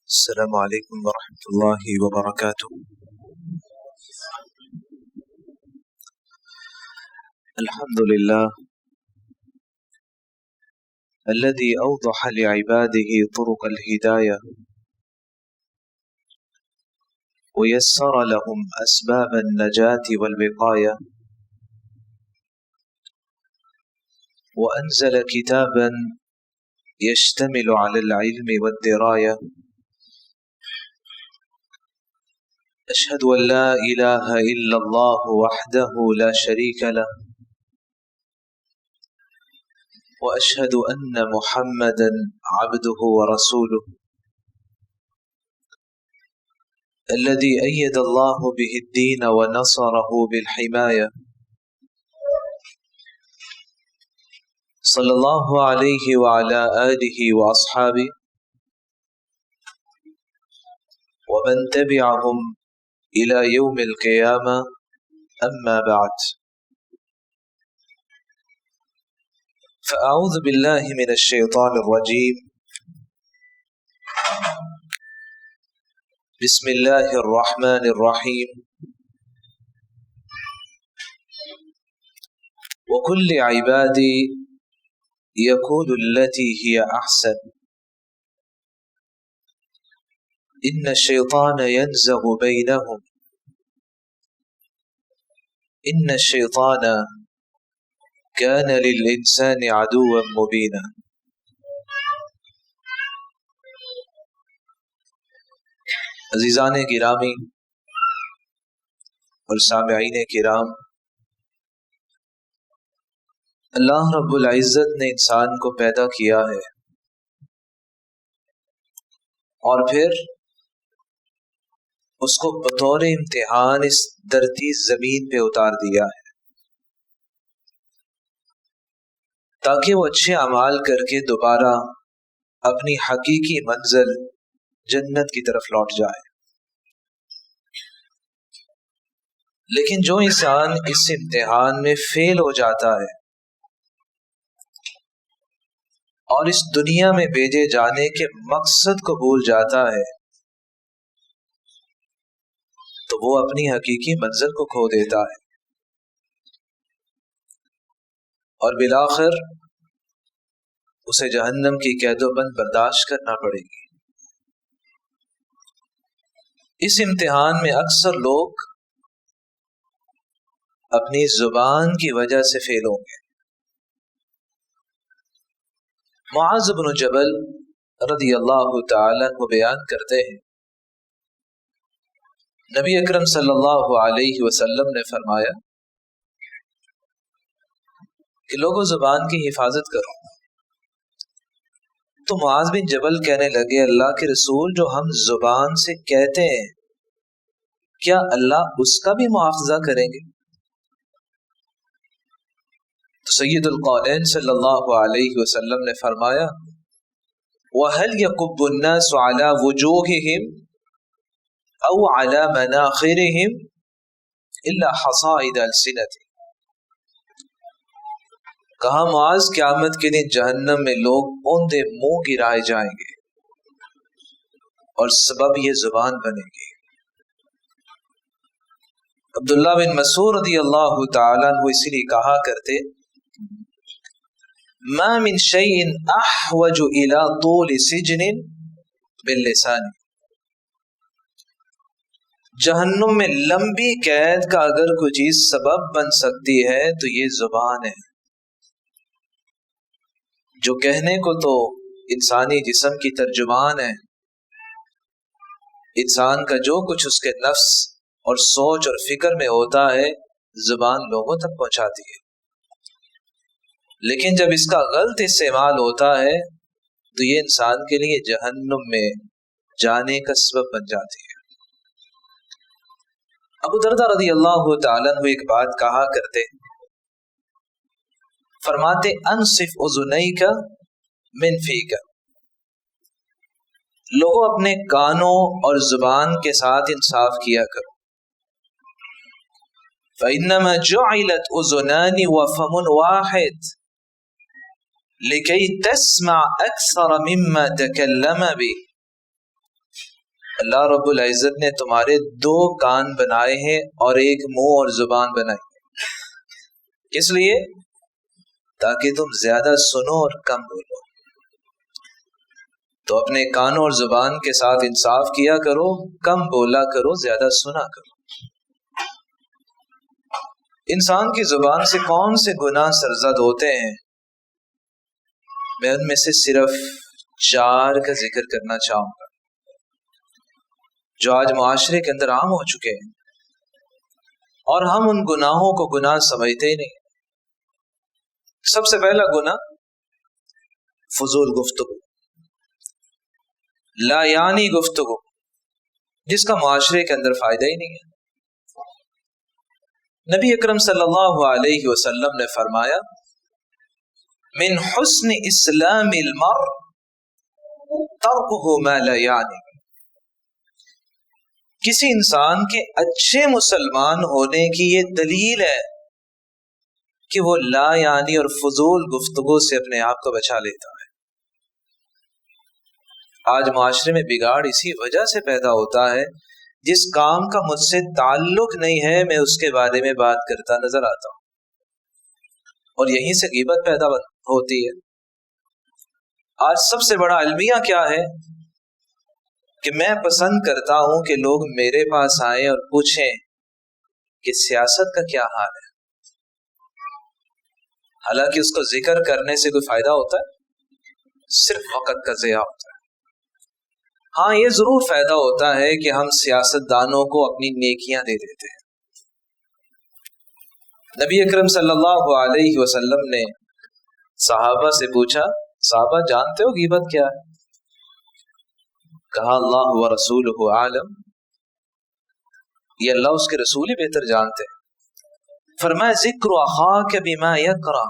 السلام علیکم ورحمۃ اللہ وبرکاتہ۔ الحمد للہ الذي اوضح لعباده طرق الهداية ويسر لهم اسباب النجاة والوقاية وانزل كتابا يشتمل على العلم والدراية أشهد أن لا إله إلا الله وحده لا شريك له وأشهد أن محمدا عبده ورسوله الذي أيد الله به الدين ونصره بالحماية صلى الله عليه وعلى آله وأصحابه ومن تبعهم إلى يوم القيامة أما بعد فأعوذ بالله من الشيطان الرجيم بسم الله الرحمن الرحيم وكل عبادي يقول التي هي أحسن إن الشيطان ينزغ بينهم إن الشيطان كان للإنسان عدوا مبينا۔ عزیزان گرامی اور سامعین کرام، اللہ رب العزت نے انسان کو پیدا کیا ہے اور پھر اس کو بطور امتحان اس دھرتی زمین پہ اتار دیا ہے تاکہ وہ اچھے اعمال کر کے دوبارہ اپنی حقیقی منزل جنت کی طرف لوٹ جائے۔ لیکن جو انسان اس امتحان میں فیل ہو جاتا ہے اور اس دنیا میں بھیجے جانے کے مقصد کو بھول جاتا ہے تو وہ اپنی حقیقی منزل کو کھو دیتا ہے اور بالآخر اسے جہنم کی قید و بند برداشت کرنا پڑے گی۔ اس امتحان میں اکثر لوگ اپنی زبان کی وجہ سے فیل ہوں گے۔ معاذ بن جبل رضی اللہ تعالیٰ عنہ بیان کرتے ہیں، نبی اکرم صلی اللہ علیہ وسلم نے فرمایا کہ لوگوں زبان کی حفاظت کرو۔ تو معاذ بن جبل کہنے لگے، اللہ کے رسول، جو ہم زبان سے کہتے ہیں کیا اللہ اس کا بھی مواخذہ کریں گے؟ تو سید القولین صلی اللہ علیہ وسلم نے فرمایا، وَهَلْ يَكُبُّ النَّاسُ عَلَى وُجُوهِهِمْ او علی مناخرهم الا حصائد السنۃ۔ کہا معاذ، قیامت کے دن جہنم میں لوگ اوندے منہ گرائے جائیں گے اور سبب یہ زبان بنے گی۔ عبداللہ بن مسعود رضی اللہ تعالیٰ عنہ اسی لیے کہا کرتے، ما من شیء احوج الى طول سجن باللسان۔ جہنم میں لمبی قید کا اگر کوئی چیز سبب بن سکتی ہے تو یہ زبان ہے، جو کہنے کو تو انسانی جسم کی ترجمان ہے، انسان کا جو کچھ اس کے نفس اور سوچ اور فکر میں ہوتا ہے زبان لوگوں تک پہنچاتی ہے، لیکن جب اس کا غلط استعمال ہوتا ہے تو یہ انسان کے لیے جہنم میں جانے کا سبب بن جاتی ہے۔ ابو درداء رضی اللہ تعالیٰ عنہ ایک بات کہا کرتے، فرماتے، انصف اذنیک من فیک، لوگوں اپنے کانوں اور زبان کے ساتھ انصاف کیا کرو۔ فإنما جعلت اذنان وفم واحد لكي تسمع اکثر مما تکلم به، اللہ رب العزت نے تمہارے 2 کان بنائے ہیں اور ایک منہ اور زبان بنائی ہے، اس لیے تاکہ تم زیادہ سنو اور کم بولو۔ تو اپنے کانوں اور زبان کے ساتھ انصاف کیا کرو، کم بولا کرو، زیادہ سنا کرو۔ انسان کی زبان سے کون سے گناہ سرزد ہوتے ہیں؟ میں ان میں سے صرف 4 کا ذکر کرنا چاہوں گا جو آج معاشرے کے اندر عام ہو چکے ہیں، اور ہم ان گناہوں کو گناہ سمجھتے ہی نہیں۔ سب سے پہلا گناہ فضول گفتگو، لا یعنی گفتگو، جس کا معاشرے کے اندر فائدہ ہی نہیں ہے۔ نبی اکرم صلی اللہ علیہ وسلم نے فرمایا، من حسن اسلام المرء ترکہ ما لا یعنی، کسی انسان کے اچھے مسلمان ہونے کی یہ دلیل ہے کہ وہ لا یعنی اور فضول گفتگو سے اپنے آپ کو بچا لیتا ہے۔ آج معاشرے میں بگاڑ اسی وجہ سے پیدا ہوتا ہے، جس کام کا مجھ سے تعلق نہیں ہے میں اس کے بارے میں بات کرتا نظر آتا ہوں، اور یہیں سے غیبت پیدا ہوتی ہے۔ آج سب سے بڑا المیہ کیا ہے کہ میں پسند کرتا ہوں کہ لوگ میرے پاس آئیں اور پوچھیں کہ سیاست کا کیا حال ہے، حالانکہ اس کو ذکر کرنے سے کوئی فائدہ ہوتا ہے؟ صرف وقت کا ضیاع ہوتا ہے۔ ہاں، یہ ضرور فائدہ ہوتا ہے کہ ہم سیاست دانوں کو اپنی نیکیاں دے دیتے ہیں۔ نبی اکرم صلی اللہ علیہ وسلم نے صحابہ سے پوچھا، صحابہ جانتے ہو غیبت کیا ہے؟ کہا اللہ و رسولہ عالم، یہ اللہ اس کے رسول ہی بہتر جانتے ہیں۔ فرمایا ذکر اخاک بما یکرہ،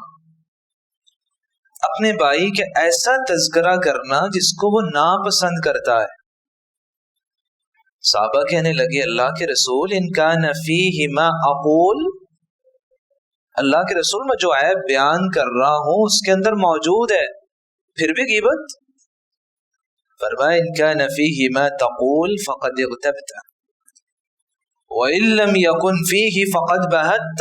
اپنے بھائی کے ایسا تذکرہ کرنا جس کو وہ ناپسند کرتا ہے۔ صحابہ کہنے لگے اللہ کے رسول ان کان فیہ ما اقول، اللہ کے رسول میں جو عیب بیان کر رہا ہوں اس کے اندر موجود ہے، پھر بھی غیبت؟ فرمایا ان کان فیہ ما تقول فقد اغتبت وان لم یکن فیہ فقد بہت،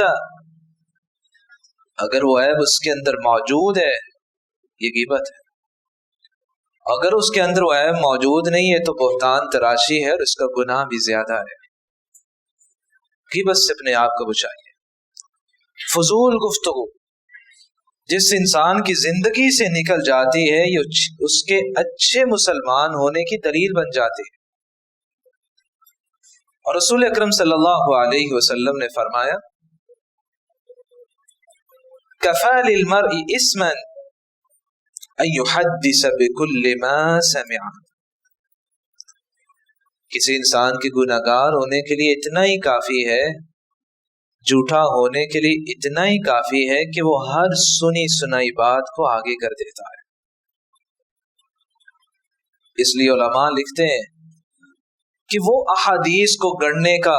اگر وہ عیب اس کے اندر موجود ہے یہ غیبت ہے، اگر اس کے اندر وہ عیب موجود نہیں ہے تو بہتان تراشی ہے اور اس کا گناہ بھی زیادہ ہے۔ غیبت سے اپنے آپ کو بچائیے۔ فضول گفتگو جس انسان کی زندگی سے نکل جاتی ہے یہ اس کے اچھے مسلمان ہونے کی دلیل بن جاتی ہے۔ اور رسول اکرم صلی اللہ علیہ وسلم نے فرمایا کفی للمرء اثما ان یحدث بکل ما سمع، کسی انسان کے گناہگار ہونے کے لیے اتنا ہی کافی ہے، جھوٹا ہونے کے لیے اتنا ہی کافی ہے کہ وہ ہر سنی سنائی بات کو آگے کر دیتا ہے۔ اس لیے علماء لکھتے ہیں کہ وہ احادیث کو گڑنے کا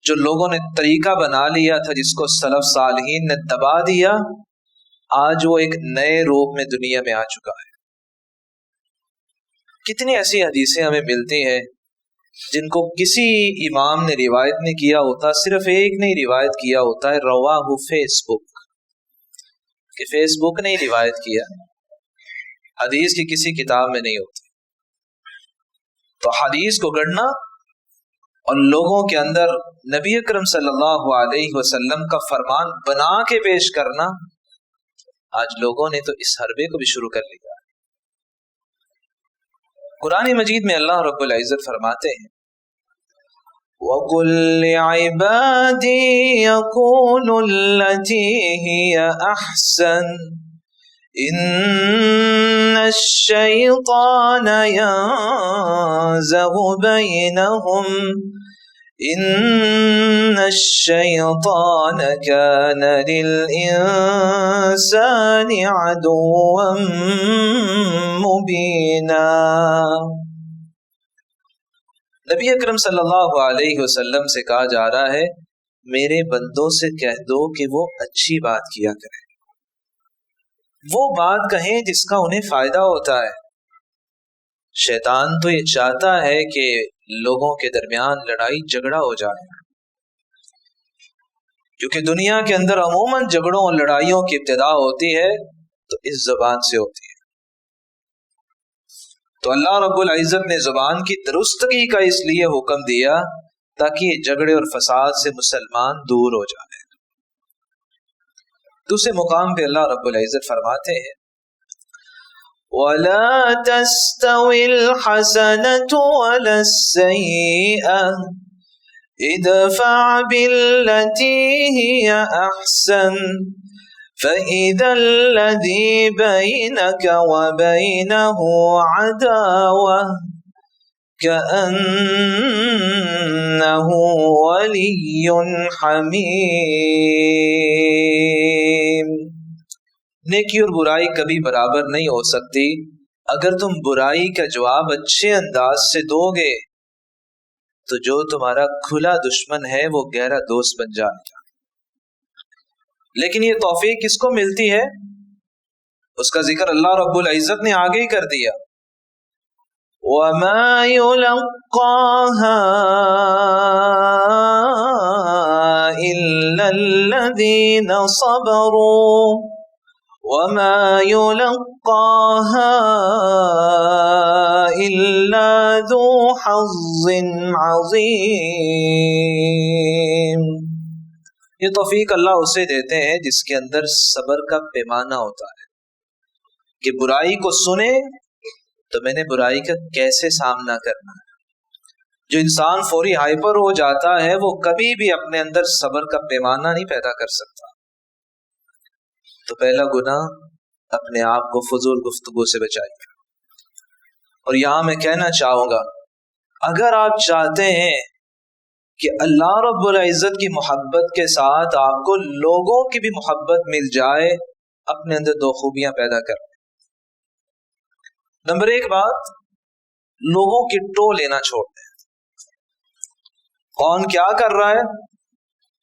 جو لوگوں نے طریقہ بنا لیا تھا، جس کو سلف صالحین نے دبا دیا، آج وہ ایک نئے روپ میں دنیا میں آ چکا ہے۔ کتنی ایسی حدیثیں ہمیں ملتی ہیں جن کو کسی امام نے روایت نہیں کیا ہوتا، صرف ایک نے روایت کیا ہوتا ہے، رواہ فیس بک، کہ فیس بک نے روایت کیا، حدیث کی کسی کتاب میں نہیں ہوتی۔ تو حدیث کو گڑنا اور لوگوں کے اندر نبی اکرم صلی اللہ علیہ وسلم کا فرمان بنا کے پیش کرنا، آج لوگوں نے تو اس حربے کو بھی شروع کر لیا۔ قرآن مجید میں اللہ رب العزت فرماتے ہیں وَقُلْ لِعِبَادِي يَقُولُوا الَّتِي هِيَ أَحْسَنُ إِنَّ الشَّيْطَانَ يَنزَغُ بَيْنَهُمْ إِنَّ الشَّيْطَانَ كَانَ لِلْإِنسَانِ عَدُوًّا مُبِينًا۔ نبی اکرم صلی اللہ علیہ وسلم سے کہا جا رہا ہے میرے بندوں سے کہہ دو کہ وہ اچھی بات کیا کریں، وہ بات کہیں جس کا انہیں فائدہ ہوتا ہے، شیطان تو یہ چاہتا ہے کہ لوگوں کے درمیان لڑائی جھگڑا ہو جائے، کیونکہ دنیا کے اندر عموماً جھگڑوں اور لڑائیوں کی ابتدا ہوتی ہے تو اس زبان سے ہوتی ہے۔ تو اللہ رب العزت نے زبان کی درستگی کا اس لیے حکم دیا تاکہ یہ جھگڑے اور فساد سے مسلمان دور ہو جائے۔ دوسرے مقام پہ اللہ رب العزت فرماتے ہیں وَلَا تَسْتَوِي الْحَسَنَةُ وَلَا السَّيِّئَةُ ادْفَعْ بِالَّتِي هِيَ أَحْسَنُ فَإِذَا الَّذِي بَيْنَكَ وَبَيْنَهُ عَدَاوَةٌ كَأَنَّهُ وَلِيٌّ حَمِيمٌ۔ نیکی اور برائی کبھی برابر نہیں ہو سکتی۔ اگر تم برائی کا جواب اچھے انداز سے دو گے تو جو تمہارا کھلا دشمن ہے وہ گہرا دوست بن جائے گا۔ لیکن یہ توفیق کس کو ملتی ہے؟ اس کا ذکر اللہ رب العزت نے آگے ہی کر دیا، وَمَا يُلَقَّاهَا إِلَّا الَّذِينَ صَبَرُوا وَمَا يُلَقَّاهَا إِلَّا ذُو حَظٍّ عَظِيمٍ۔ یہ توفیق اللہ اسے دیتے ہیں جس کے اندر صبر کا پیمانہ ہوتا ہے، کہ برائی کو سنے تو میں نے برائی کا کیسے سامنا کرنا ہے۔ جو انسان فوری ہائپر ہو جاتا ہے وہ کبھی بھی اپنے اندر صبر کا پیمانہ نہیں پیدا کر سکتا۔ تو پہلا گناہ اپنے آپ کو فضول گفتگو سے بچائیے۔ اور یہاں میں کہنا چاہوں گا، اگر آپ چاہتے ہیں کہ اللہ رب العزت کی محبت کے ساتھ آپ کو لوگوں کی بھی محبت مل جائے، اپنے اندر دو خوبیاں پیدا کریں۔ نمبر ایک بات، لوگوں کی ٹو لینا چھوڑ دیں۔ کون کیا کر رہا ہے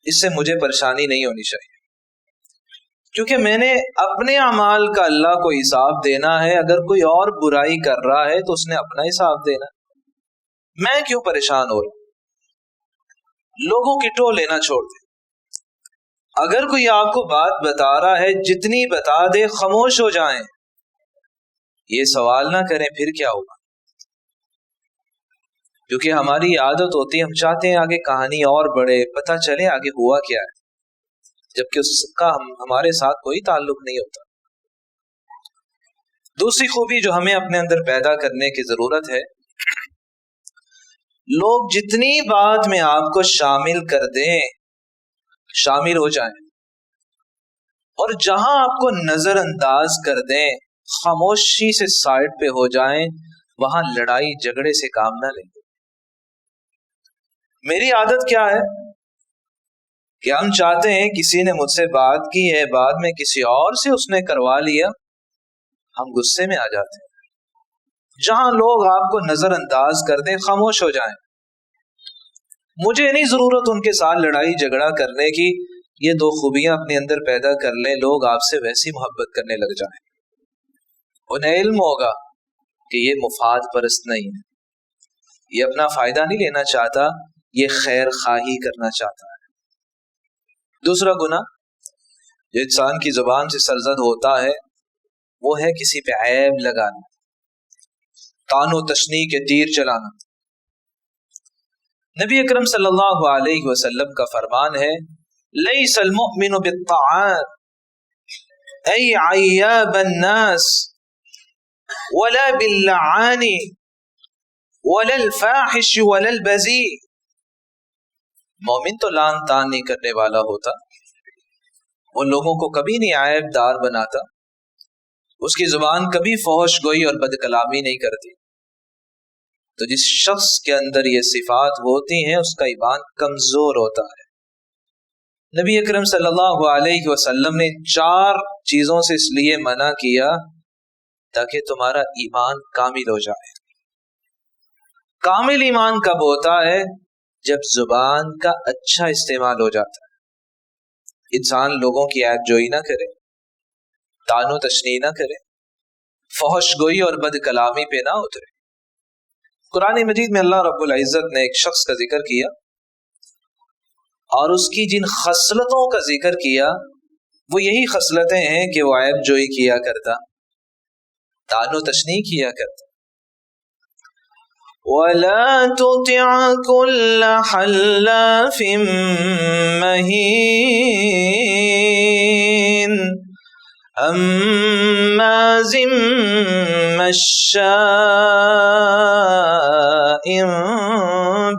اس سے مجھے پریشانی نہیں ہونی چاہیے، کیونکہ میں نے اپنے اعمال کا اللہ کو حساب دینا ہے۔ اگر کوئی اور برائی کر رہا ہے تو اس نے اپنا حساب دینا ہے، میں کیوں پریشان ہو رہا ہوں؟ لوگوں کی ٹو لینا چھوڑ دیں۔ اگر کوئی آپ کو بات بتا رہا ہے، جتنی بتا دے خاموش ہو جائیں، یہ سوال نہ کریں پھر کیا ہوگا، کیونکہ ہماری عادت ہوتی ہے، ہم چاہتے ہیں آگے کہانی اور بڑھے، پتہ چلے آگے ہوا کیا ہے، جبکہ اس کا ہمارے ساتھ کوئی تعلق نہیں ہوتا۔ دوسری خوبی جو ہمیں اپنے اندر پیدا کرنے کی ضرورت ہے، لوگ جتنی بات میں آپ کو شامل کر دیں، شامل ہو جائیں، اور جہاں آپ کو نظر انداز کر دیں، خاموشی سے سائڈ پہ ہو جائیں، وہاں لڑائی جھگڑے سے کام نہ لیں۔ میری عادت کیا ہے کہ ہم چاہتے ہیں کسی نے مجھ سے بات کی ہے، بعد میں کسی اور سے اس نے کروا لیا، ہم غصے میں آ جاتے ہیں۔ جہاں لوگ آپ کو نظر انداز کر دیں، خاموش ہو جائیں۔ مجھے نہیں ضرورت ان کے ساتھ لڑائی جھگڑا کرنے کی، یہ دو خوبیاں اپنے اندر پیدا کر لیں، لوگ آپ سے ویسی محبت کرنے لگ جائیں۔ انہیں علم ہوگا کہ یہ مفاد پرست نہیں ہے، یہ اپنا فائدہ نہیں لینا چاہتا، یہ خیر خواہی کرنا چاہتا ہے۔ دوسرا گناہ جو انسان کی زبان سے سرزد ہوتا ہے وہ ہے کسی پہ عیب لگانا، طعن و تشنیع کے تیر چلانا۔ نبی اکرم صلی اللہ علیہ وسلم کا فرمان ہے، لیس المؤمن بالطعان ای عیاب الناس ولا باللعان ولا الفاحش ولا البذیء۔ مومن تو لعن طعن نہیں کرنے والا ہوتا، وہ لوگوں کو کبھی نہیں عیب دار بناتا، اس کی زبان کبھی فحش گوئی اور بد کلامی نہیں کرتی۔ تو جس شخص کے اندر یہ صفات ہوتی ہیں اس کا ایمان کمزور ہوتا ہے۔ نبی اکرم صلی اللہ علیہ وسلم نے 4 چیزوں سے اس لیے منع کیا تاکہ تمہارا ایمان کامل ہو جائے۔ کامل ایمان کب ہوتا ہے؟ جب زبان کا اچھا استعمال ہو جاتا ہے، انسان لوگوں کی عیب جوئی نہ کرے، طعن و تشنیع نہ کرے، فحش گوئی اور بد کلامی پہ نہ اترے۔ قرآن مجید میں اللہ رب العزت نے ایک شخص کا ذکر کیا اور اس کی جن خصلتوں کا ذکر کیا وہ یہی خصلتیں ہیں کہ وہ عیب جوئی کیا کرتا، طعن و تشنیع کیا کرتا. وَلَا تُطِعْ كُلَّ حَلَّافٍ مَّهِينٍ هَمَّازٍ مَّشَّاءٍ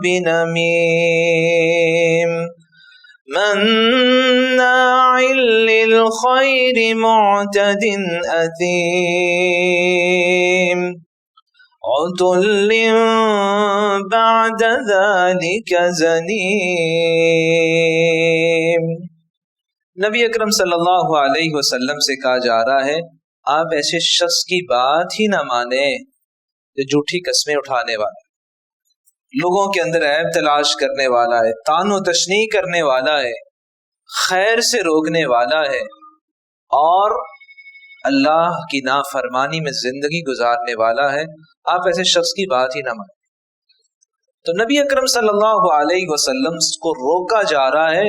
بِنَمِيمٍ مَّنَّاعٍ لِّلْخَيْرِ مُعْتَدٍ أَثِيمٍ عُتُلٍّ بَعْدَ ذَلِكَ زَنِيمٍ. نبی اکرم صلی اللہ علیہ وسلم سے کہا جا رہا ہے آپ ایسے شخص کی بات ہی نہ مانیں جو جھوٹی قسمیں اٹھانے والا ہے، لوگوں کے اندر عیب تلاش کرنے والا ہے، طعن و تشنیع کرنے والا ہے، خیر سے روکنے والا ہے اور اللہ کی نافرمانی میں زندگی گزارنے والا ہے. آپ ایسے شخص کی بات ہی نہ مانیں. تو نبی اکرم صلی اللہ علیہ وسلم کو روکا جا رہا ہے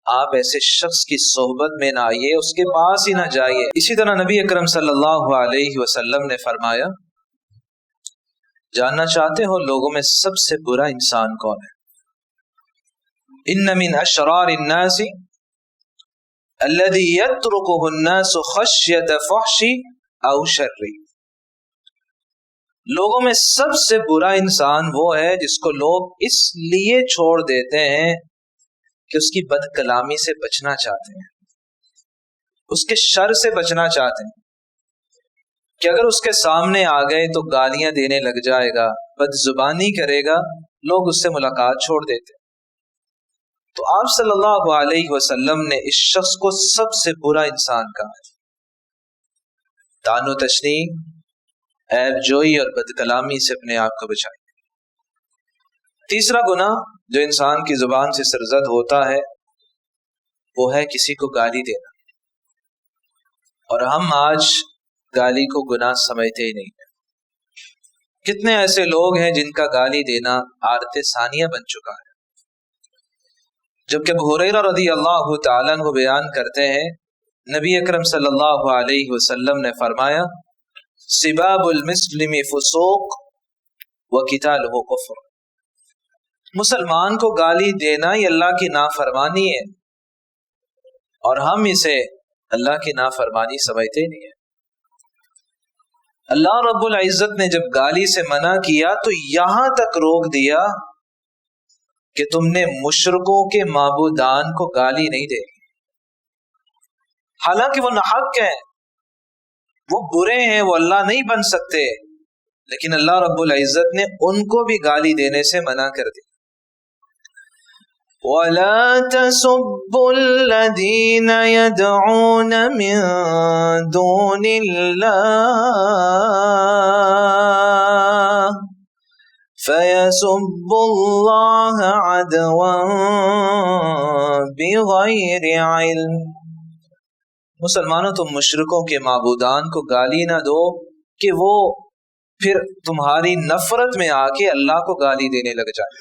آپ ایسے شخص کی صحبت میں نہ آئیے، اس کے پاس ہی نہ جائیے. اسی طرح نبی اکرم صلی اللہ علیہ وسلم نے فرمایا جاننا چاہتے ہو لوگوں میں سب سے برا انسان کون ہے؟ ان من اشرار الناس الذي يتركه الناس خشية فحش او شر. لوگوں میں سب سے برا انسان وہ ہے جس کو لوگ اس لیے چھوڑ دیتے ہیں کہ اس کی بد کلامی سے بچنا چاہتے ہیں، اس کے شر سے بچنا چاہتے ہیں کہ اگر اس کے سامنے آ گئے تو گالیاں دینے لگ جائے گا، بد زبانی کرے گا، لوگ اس سے ملاقات چھوڑ دیتے. تو آپ صلی اللہ علیہ وسلم نے اس شخص کو سب سے برا انسان کہا ہے. طعن و تشنیع، عیب جوئی اور بد کلامی سے اپنے آپ کو بچائیں. تیسرا گناہ جو انسان کی زبان سے سرزد ہوتا ہے وہ ہے کسی کو گالی دینا، اور ہم آج گالی کو گناہ سمجھتے ہی نہیں ہیں. کتنے ایسے لوگ ہیں جن کا گالی دینا عادت ثانیہ بن چکا ہے. جبکہ ابو ہریرہ رضی اللہ تعالیٰ عنہ بیان کرتے ہیں نبی اکرم صلی اللہ علیہ وسلم نے فرمایا سباب المسلم فسوق وقتالہ کفر. مسلمان کو گالی دینا یہ اللہ کی نافرمانی ہے اور ہم اسے اللہ کی نافرمانی سمجھتے نہیں ہیں. اللہ رب العزت نے جب گالی سے منع کیا تو یہاں تک روک دیا کہ تم نے مشرکوں کے معبودان کو گالی نہیں دے، حالانکہ وہ ناحق ہیں، وہ برے ہیں، وہ اللہ نہیں بن سکتے، لیکن اللہ رب العزت نے ان کو بھی گالی دینے سے منع کر دی. وَلَا تَسُبُّوا الَّذِينَ يَدْعُونَ مِن دُونِ اللَّهِ فَيَسُبُّوا اللَّهَ عَدْوًا بِغَيْرِ عِلْمٍ. مسلمانوں تم مشرکوں کے معبودان کو گالی نہ دو کہ وہ پھر تمہاری نفرت میں آ کے اللہ کو گالی دینے لگ جائے.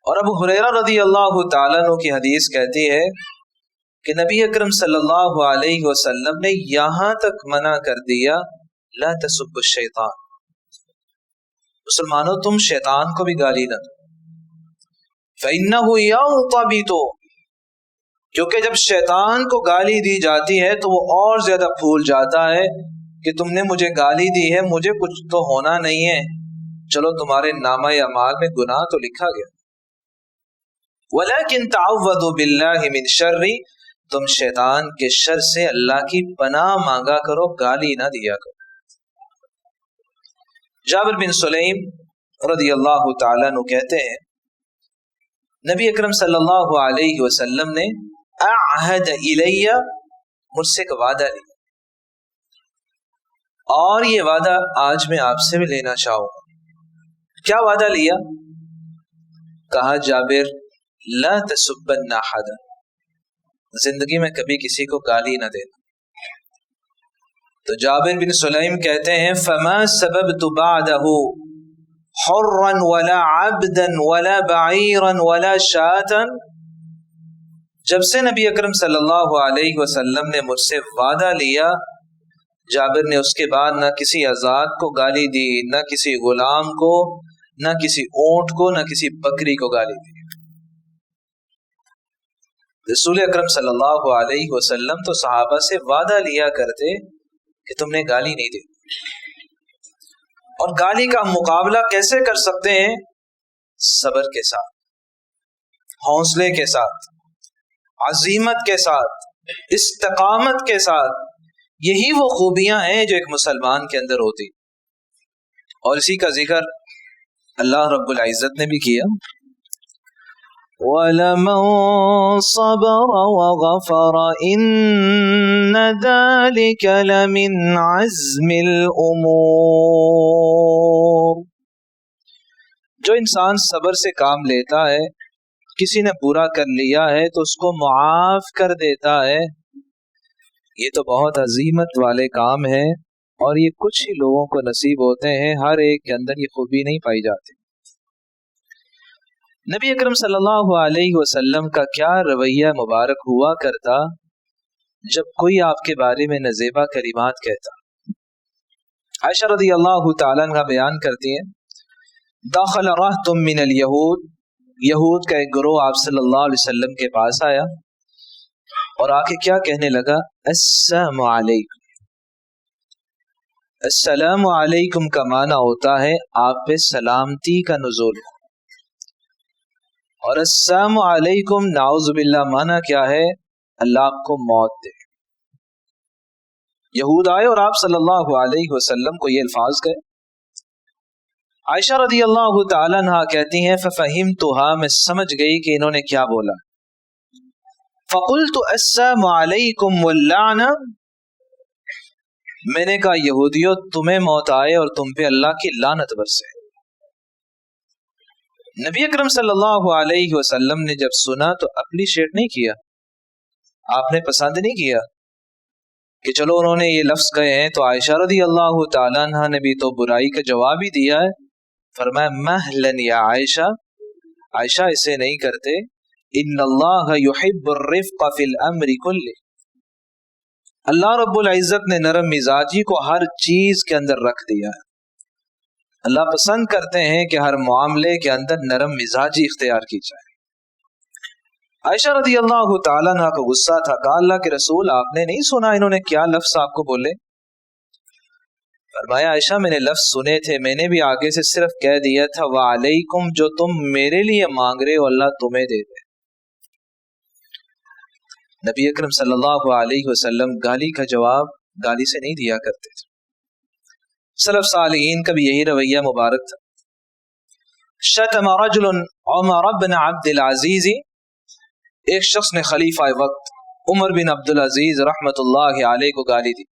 اور ابو ہریرہ رضی اللہ تعالیٰ عنہ کی حدیث کہتی ہے کہ نبی اکرم صلی اللہ علیہ وسلم نے یہاں تک منع کر دیا لا تسب الشیطان، مسلمانوں تم شیطان کو بھی گالی نہ دو. فَإِنَّهُ يَغْضَبُ، کیونکہ جب شیطان کو گالی دی جاتی ہے تو وہ اور زیادہ پھول جاتا ہے کہ تم نے مجھے گالی دی ہے، مجھے کچھ تو ہونا نہیں ہے، چلو تمہارے نامہ اعمال میں گناہ تو لکھا گیا. وَلَكِنْ تَعَوَّذُوا بِاللَّهِ مِنْ شَرِّ، تم شیطان کے شر سے اللہ کی پناہ مانگا کرو، گالی نہ دیا کرو. جابر بن سلیم رضی اللہ تعالیٰ عنہ کہتے ہیں نبی اکرم صلی اللہ علیہ وسلم نے اعہد الیہ، مجھ سے ایک وعدہ لیا اور یہ وعدہ آج میں آپ سے بھی لینا چاہوں گا. کیا وعدہ لیا؟ کہا جابر لا تسبن احدا، زندگی میں کبھی کسی کو گالی نہ دینا. تو جابر بن سلیم کہتے ہیں فما سببت بعده حرا ولا عبدا ولا بعیرا ولا شاتا، جب سے نبی اکرم صلی اللہ علیہ وسلم نے مجھ سے وعدہ لیا، جابر نے اس کے بعد نہ کسی آزاد کو گالی دی، نہ کسی غلام کو، نہ کسی اونٹ کو، نہ کسی بکری کو گالی دی۔ رسول اکرم صلی اللہ علیہ وسلم تو صحابہ سے وعدہ لیا کرتے کہ تم نے گالی نہیں دی، اور گالی کا مقابلہ کیسے کر سکتے ہیں؟ صبر کے ساتھ، حوصلے کے ساتھ، عزیمت کے ساتھ، استقامت کے ساتھ۔ یہی وہ خوبیاں ہیں جو ایک مسلمان کے اندر ہوتی، اور اسی کا ذکر اللہ رب العزت نے بھی کیا، وَلَمَن صَبَرَ وَغَفَرَ إِنَّ ذَلِكَ لَمِنْ عَزْمِ الْأُمُورِ۔ جو انسان صبر سے کام لیتا ہے، کسی نے برا کر لیا ہے تو اس کو معاف کر دیتا ہے، یہ تو بہت عظیمت والے کام ہیں، اور یہ کچھ ہی لوگوں کو نصیب ہوتے ہیں، ہر ایک کے اندر یہ خوبی نہیں پائی جاتی۔ نبی اکرم صلی اللہ علیہ وسلم کا کیا رویہ مبارک ہوا کرتا جب کوئی آپ کے بارے میں نزیبہ کلمات کہتا۔ عائشہ رضی اللہ تعالیٰ عنہ بیان کرتی ہیں، داخل رہط من الیہود، یہود کا ایک گروہ آپ صلی اللہ علیہ وسلم کے پاس آیا اور آ کے کیا کہنے لگا؟ السلام علیکم۔ السلام علیکم کا معنی ہوتا ہے آپ پہ سلامتی کا نزول، اور السلام علیکم نعوذ باللہ معنی کیا ہے؟ اللہ آپ کو موت دے۔ یہود آئے اور آپ صلی اللہ علیہ وسلم کو یہ الفاظ کہے۔ عائشہ رضی اللہ تعالیٰ عنہ کہتی ہیں ففہمتھا، میں سمجھ گئی کہ انہوں نے کیا بولا۔ فقلت السلام علیکم واللعنہ، میں نے کہا یہودیو تمہیں موت آئے اور تم پہ اللہ کی لعنت برسے۔ نبی اکرم صلی اللہ علیہ وسلم نے جب سنا تو اپریشیٹ نہیں کیا، آپ نے پسند نہیں کیا کہ چلو انہوں نے یہ لفظ کہے ہیں تو عائشہ رضی اللہ تعالیٰ عنہ نے بھی تو برائی کا جواب ہی دیا ہے۔ فرمایا مہلن یا عائشہ، عائشہ اسے نہیں کرتے، ان اللہ یحب الرفق فی الامر کلہ، اللہ رب العزت نے نرم مزاجی کو ہر چیز کے اندر رکھ دیا ہے۔ اللہ پسند کرتے ہیں کہ ہر معاملے کے اندر نرم مزاجی اختیار کی جائے۔ عائشہ رضی اللہ تعالیٰ عنہ کو غصہ تھا، کہا اللہ کے رسول آپ نے نہیں سنا انہوں نے کیا لفظ آپ کو بولے؟ فرمایا عائشہ میں نے لفظ سنے تھے، میں نے بھی آگے سے صرف کہہ دیا تھا وعلیکم، جو تم میرے لیے مانگ رہے ہو اللہ تمہیں دے دے۔ نبی اکرم صلی اللہ علیہ وسلم گالی کا جواب گالی سے نہیں دیا کرتے تھے۔ سلف صالحین کا بھی یہی رویہ مبارک تھا۔ شتم رجل عمر بن عبد العزیز، ایک شخص نے خلیفہ وقت عمر بن عبد العزیز رحمت اللہ علیہ کو گالی دی۔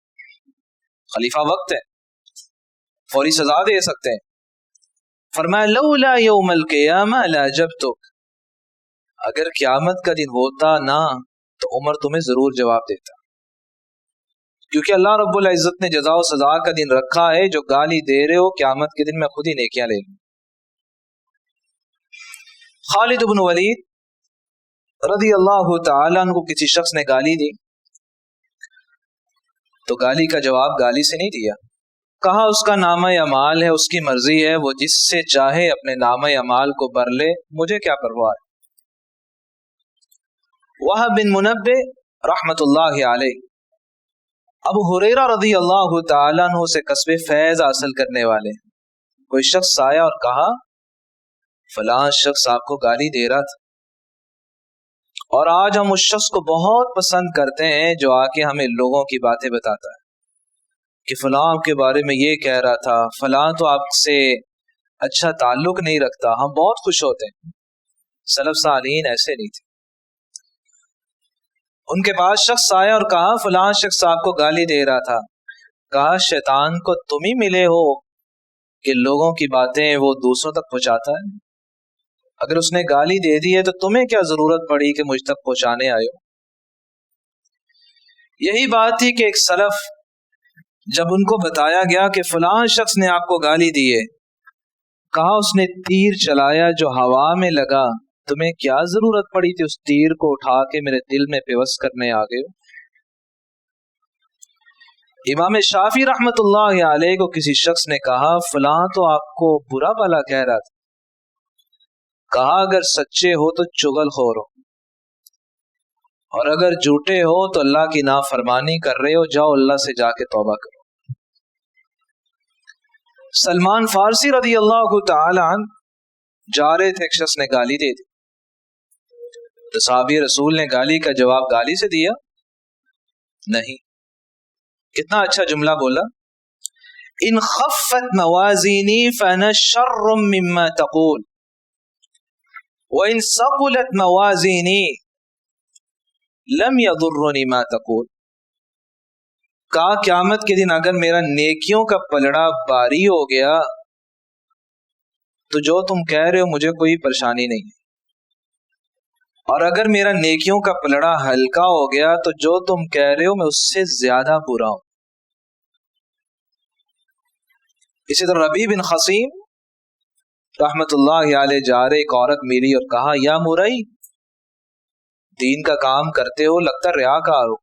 خلیفہ وقت ہے، فوری سزا دے سکتے ہیں۔ فرمایا لولا یوم القیامہ لاجبتک، اگر قیامت کا دن ہوتا نہ تو عمر تمہیں ضرور جواب دیتا، کیونکہ اللہ رب العزت نے جزا و سزا کا دن رکھا ہے، جو گالی دے رہے ہو قیامت کے دن میں خود ہی نیکیاں لے لوں۔ خالد بن ولید رضی اللہ تعالیٰ عنہ کو کسی شخص نے گالی دی تو گالی کا جواب گالی سے نہیں دیا، کہا اس کا نامہ اعمال ہے، اس کی مرضی ہے، وہ جس سے چاہے اپنے نامہ اعمال کو بھر لے، مجھے کیا پرواہ ہے۔ وہب بن منبہ رحمت اللہ علیہ، ابو ہریرہ رضی اللہ تعالیٰ عنہ سے کسب فیض حاصل کرنے والے، کوئی شخص آیا اور کہا فلاں شخص آپ کو گالی دے رہا تھا، اور آج ہم اس شخص کو بہت پسند کرتے ہیں جو آ کے ہمیں لوگوں کی باتیں بتاتا ہے کہ فلاں کے بارے میں یہ کہہ رہا تھا، فلاں تو آپ سے اچھا تعلق نہیں رکھتا، ہم بہت خوش ہوتے ہیں۔ سلف صالحین ایسے نہیں تھے، ان کے پاس شخص آیا اور کہا فلاں شخص آپ کو گالی دے رہا تھا، کہا شیطان کو تم ہی ملے ہو کہ لوگوں کی باتیں وہ دوسروں تک پہنچاتا ہے، اگر اس نے گالی دے دی ہے تو تمہیں کیا ضرورت پڑی کہ مجھ تک پہنچانے آئے ہو۔ یہی بات تھی کہ ایک سلف جب ان کو بتایا گیا کہ فلاں شخص نے آپ کو گالی دی ہے، کہا اس نے تیر چلایا جو ہوا میں لگا، تمہیں کیا ضرورت پڑی تھی اس تیر کو اٹھا کے میرے دل میں پیوست کرنے آ گئے ہو؟ امام شافعی رحمت اللہ علیہ کو کسی شخص نے کہا فلاں تو آپ کو برا بھلا کہہ رہا تھا، کہا اگر سچے ہو تو چغل خور ہو، اور اگر جھوٹے ہو تو اللہ کی نافرمانی کر رہے ہو، جاؤ اللہ سے جا کے توبہ کرو۔ سلمان فارسی رضی اللہ تعالی عنہ جا رہے تھے، ایک شخص نے گالی دے دی، تو صحابی رسول نے گالی کا جواب گالی سے دیا؟ نہیں۔ کتنا اچھا جملہ بولا، ان خفت موازینی فانا شر مما تقول وان ثقلت موازینی لم يضرنی ما تقول۔ کہا قیامت کے دن اگر میرا نیکیوں کا پلڑا باری ہو گیا تو جو تم کہہ رہے ہو مجھے کوئی پریشانی نہیں، اور اگر میرا نیکیوں کا پلڑا ہلکا ہو گیا تو جو تم کہہ رہے ہو میں اس سے زیادہ برا ہوں۔ اسی طرح ربیع بن خصیم رحمت اللہ علیہ جا رہے، ایک عورت ملی اور کہا یا مرئی، دین کا کام کرتے ہو، لگتا ریاکار ہو،